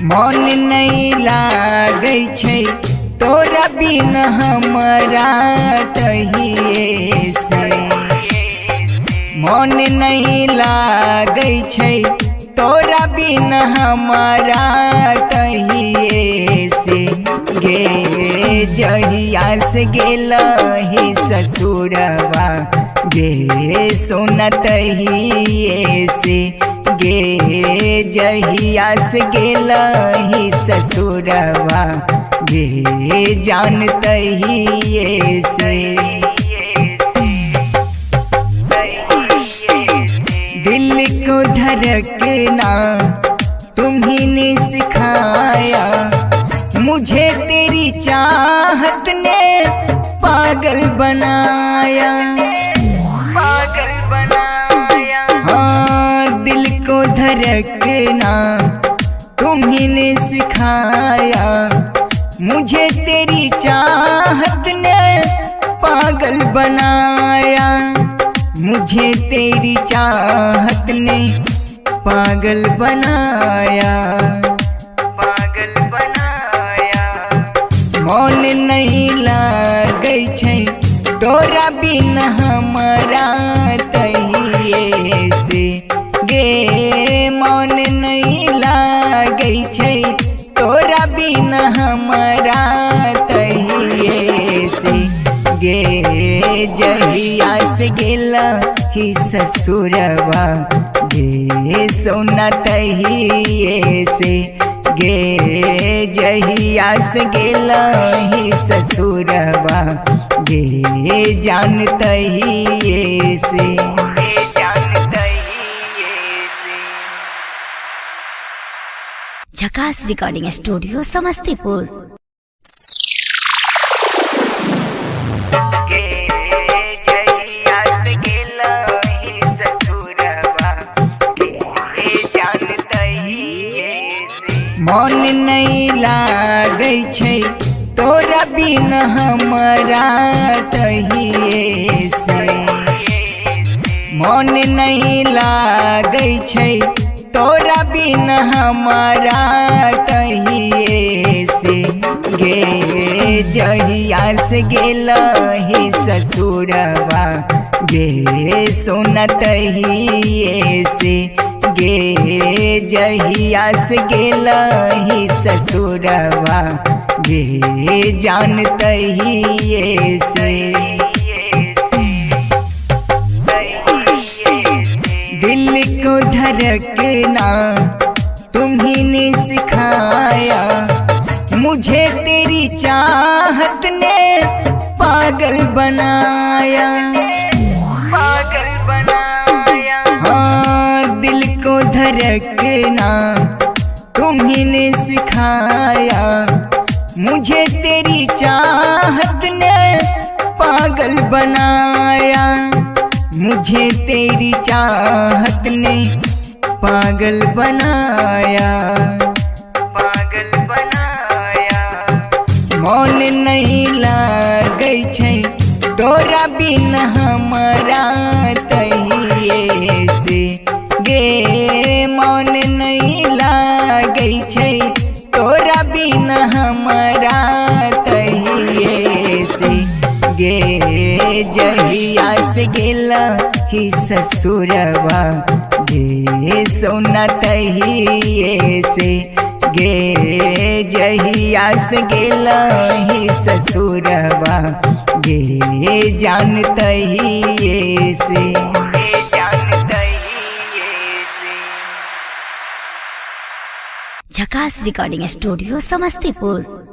मन नहीं लागै छै तोरा बिन हमरा तहिए से। मन नहीं लागै छै तोरा बिन हमरा तहिए से। गे जहिया से गेलही ससुरवा गे सोना तहिए से। गे जहिया से गेलही ससुरवा गे जान तहिए से। दिल को धड़कना तुम्ही ने सिखाया, मुझे तेरी चाहत ने पागल बनाया। पागल बनाया हाँ, दिल को धड़कना तुम्ही ने सिखाया, मुझे तेरी चाहत ने पागल बनाया। मुझे तेरी चाहत ने पागल बनाया। पागल बनाया मन नहीं लागै छै तोरा बिन हमरा तहिए से। गे मन नहीं लागै छै तोरा बिन हमरा तहिए से। गे जहिया से गेलही ससुरवा गे सोना तहिए से। गे जहिया से गेलही ससुरवा गे जान तहिए से। झकास रिकॉर्डिंग स्टूडियो समस्तीपुर। मन नहीं लागै छै तोरा बिन हमरा तहिए से। मन नहीं लागै छै तोरा बिन हमरा तहिए से। गे जहिया से गेलही ससुरवा गे सोना तहिए से। गे जहिया से गेलही ससुरवा गे जान तहिए से। दिल को धड़कना तुम्ही ने सिखाया, मुझे तेरी चाहत ने पागल बनाया। पागल बनाया हाँ, दिल को धड़कना तुम्ही ने सिखाया, मुझे तेरी चाहत ने पागल बनाया। मुझे तेरी चाहत ने पागल बनाया। पागल बनाया मन नहीं लागै छै तोरा बिन हमरा तहिए से। गे मन नहीं लागै छै तोरा बिन हमरा तहिए से। गे जहिया से गेलही ससुरवा गे सोना तहिए से। गे जहिया से गेलही ससुरवा गे जान तहिए से। झकास रिकॉर्डिंग स्टूडियो समस्तीपुर।